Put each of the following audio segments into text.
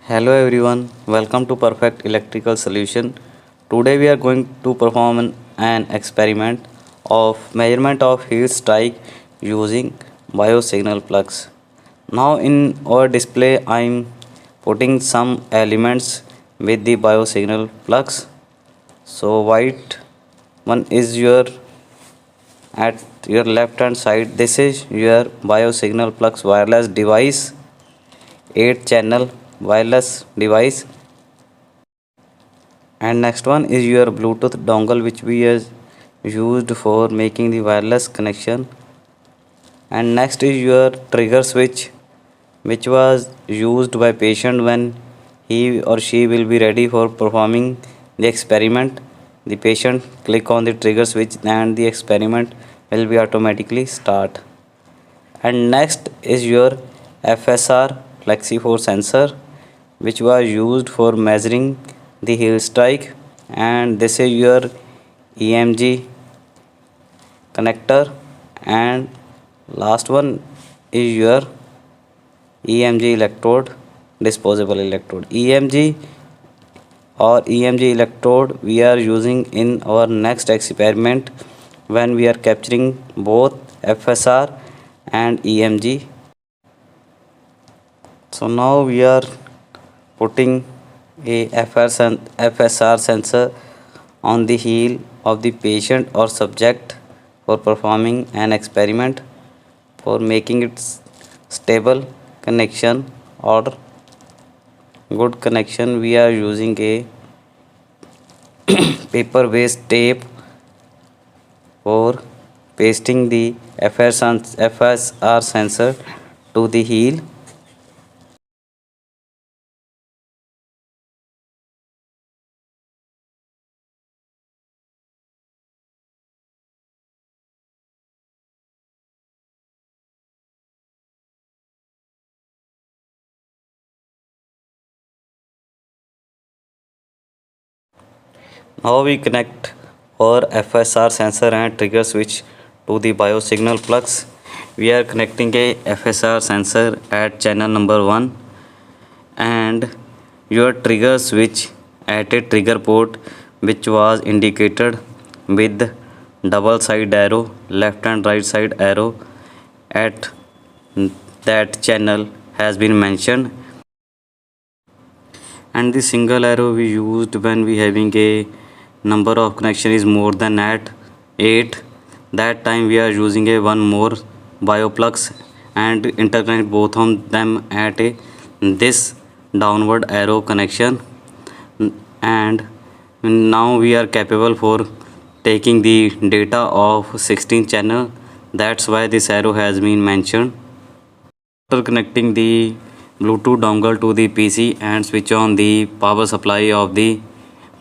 Hello everyone, welcome to Perfect Electrical Solution. Today we are going to perform an experiment of measurement of heat strike using biosignal plugs. Now in our display I am putting some elements with the biosignal plugs. So white one is your at your left hand side. This is your biosignal plugs wireless device, 8 channel wireless device, and next one is your Bluetooth dongle which we has used for making the wireless connection. And next is your trigger switch which was used by patient when he or she will be ready for performing the experiment. The patient click on the trigger switch and the experiment will be automatically start. And next is your FSR FlexiForce sensor which was used for measuring the heel strike, and this is your EMG connector, and last one is your EMG electrode, disposable electrode. EMG electrode we are using in our next experiment when we are capturing both FSR and EMG. So now we are putting a FSR sensor on the heel of the patient or subject for performing an experiment. For making it stable connection or good connection, we are using a paper based tape for pasting the FSR sensor to the heel. Now we connect our FSR sensor and trigger switch to the biosignal plugs. We are connecting a FSR sensor at channel number 1 and your trigger switch at a trigger port which was indicated with double side arrow, left and right side arrow at that channel has been mentioned, and the single arrow we used when we having a number of connection is more than at 8. That time we are using a one more bioplugs and interconnect both of them at a this downward arrow connection, and now we are capable for taking the data of 16 channel. That's why this arrow has been mentioned. After connecting the Bluetooth dongle to the PC and switch on the power supply of the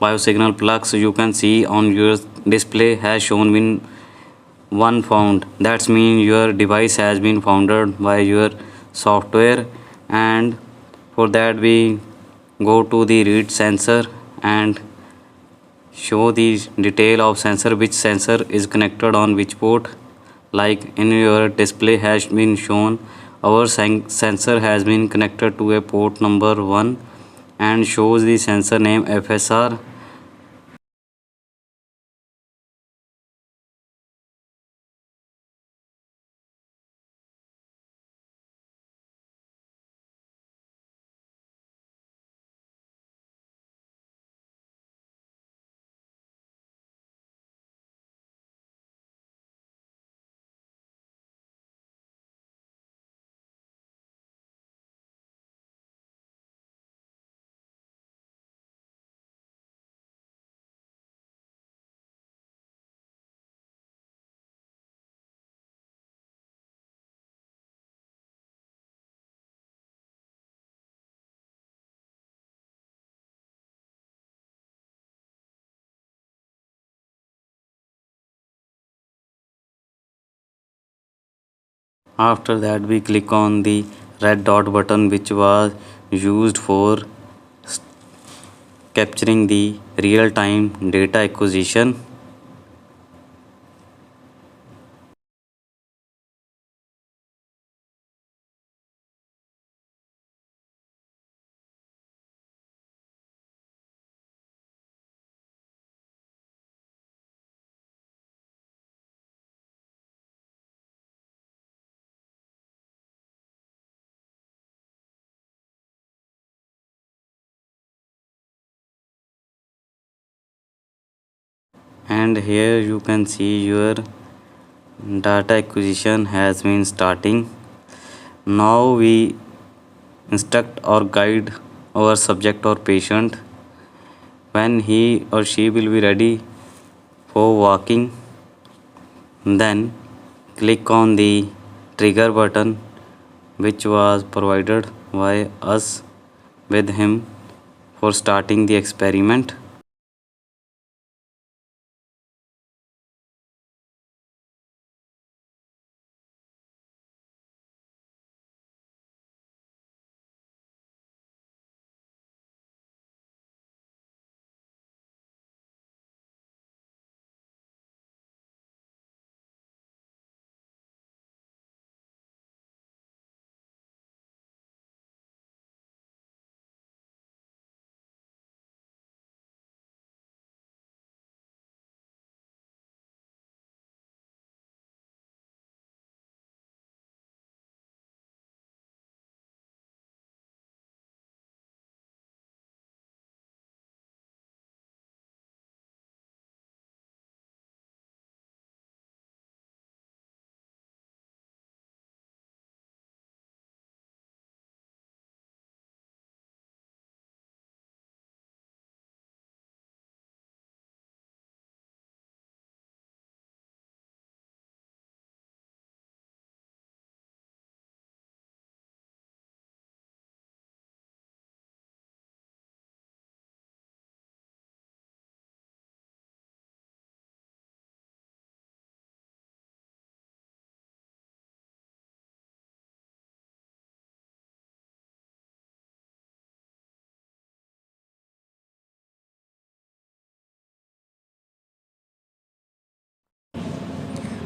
biosignal plugs, you can see on your display has shown been one found. That's mean your device has been founded by your software, and for that we go to the read sensor and show the detail of sensor, which sensor is connected on which port. Like in your display has been shown our sensor has been connected to a port number 1 and shows the sensor name FSR. After that we click on the red dot button which was used for capturing the real time data acquisition. and here you can see your data acquisition has been starting. Now we instruct or guide our subject or patient when he or she will be ready for walking. Then click on the trigger button which was provided by us with him for starting the experiment.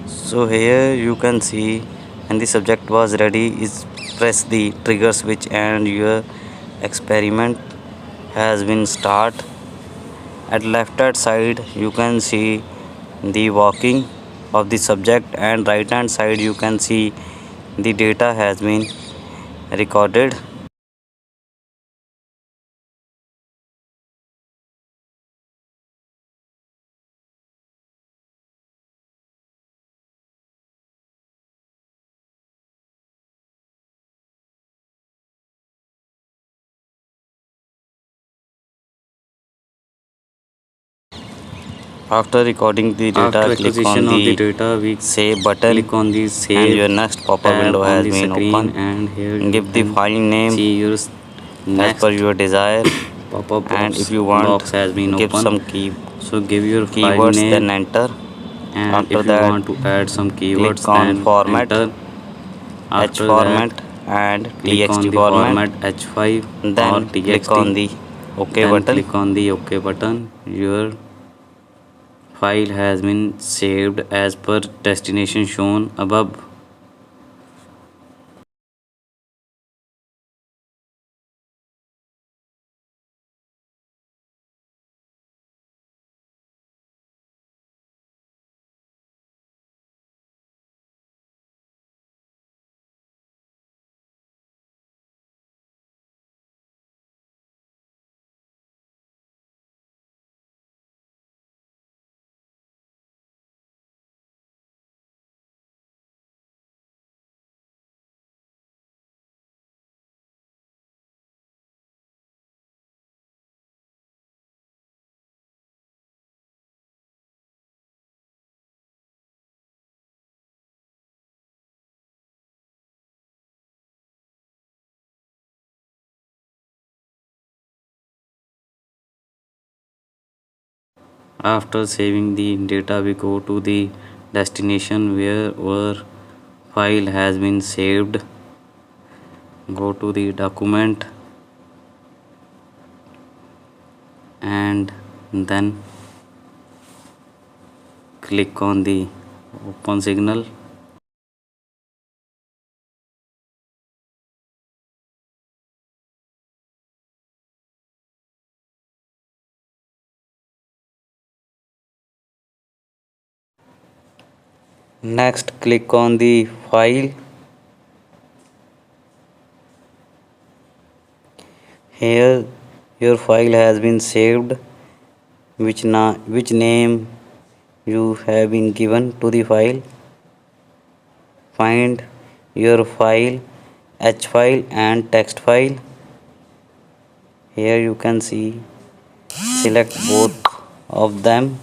So here you can see when the subject was ready is press the trigger switch and your experiment has been start. At left hand side you can see the walking of the subject and right hand side you can see the data has been recorded. After recording the data, After click on acquisition of the the data, we save button click on the and save your next pop-up tab window on has the been screen, open. and here you Give the can file name see your as next per your desire, pop-up and if box you want box has been give open. some So give your file keywords, then name, enter. and After if you that want to add some click keywords, on then format, enter. H After that, format and click on txt the format, format H5 or then click on txt, the OK then button. click on the OK button. Your file has been saved as per destination shown above. After saving the data, we go to the destination where our file has been saved. Go to the document and then click on the open signal. Next, click on the file. Here your file has been saved, which name you have been given to the file. Find your file, H file and text file. Here you can see, select both of them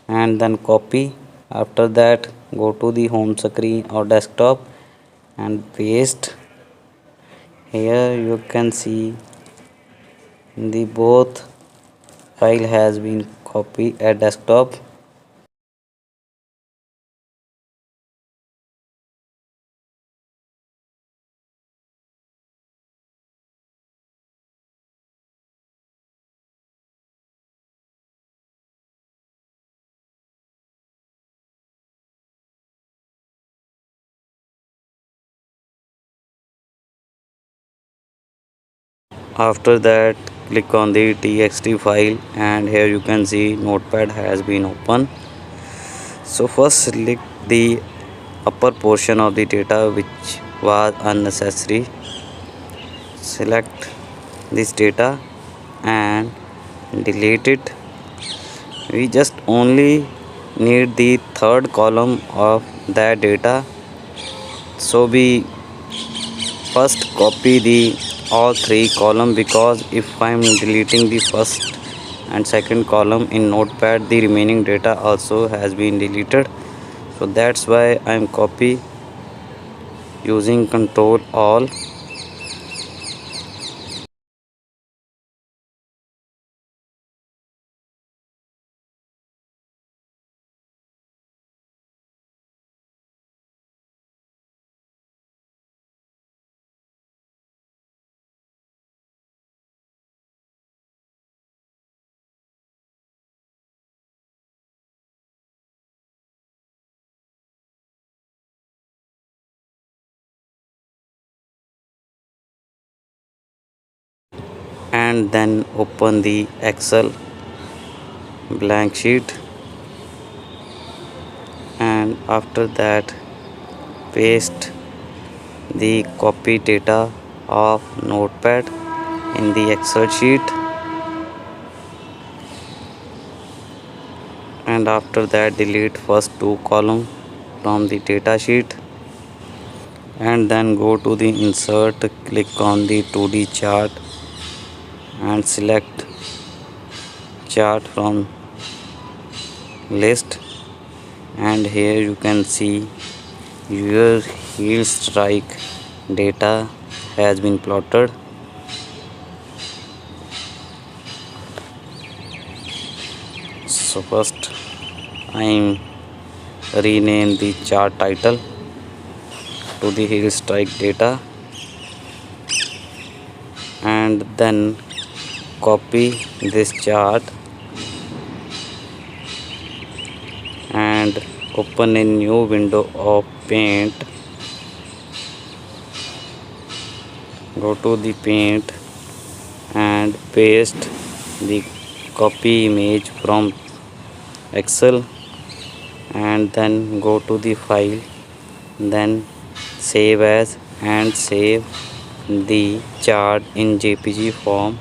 and then copy. After that, go to the home screen or desktop and paste. Here you can see the both file has been copied at desktop. After that, click on the txt file and here you can see notepad has been opened. So first select the upper portion of the data which was unnecessary. Select this data and delete it. We just only need the third column of that data, so we first copy the all three column, because if I'm deleting the first and second column in notepad, the remaining data also has been deleted. So that's why I'm copy using control all. And then open the Excel blank sheet, and after that paste the copy data of notepad in the Excel sheet, and after that delete first two column from the data sheet, and then go to the insert, click on the 2D chart and select chart from list, and here you can see your heel strike data has been plotted. So first I'm rename the chart title to the heel strike data, and then copy this chart and open a new window of Paint. Go to the Paint and paste the copy image from Excel, and then go to the file, then save as, and save the chart in JPG form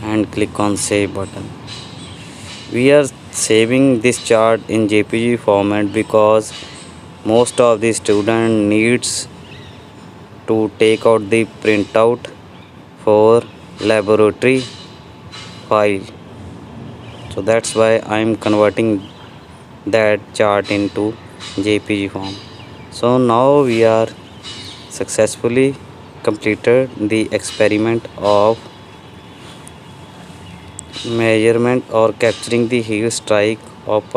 and click on save button. We are saving this chart in JPG format because most of the student needs to take out the printout for laboratory file. So that's why I'm converting that chart into JPG form. So now we are successfully completed the experiment of measurement or capturing the heel strike of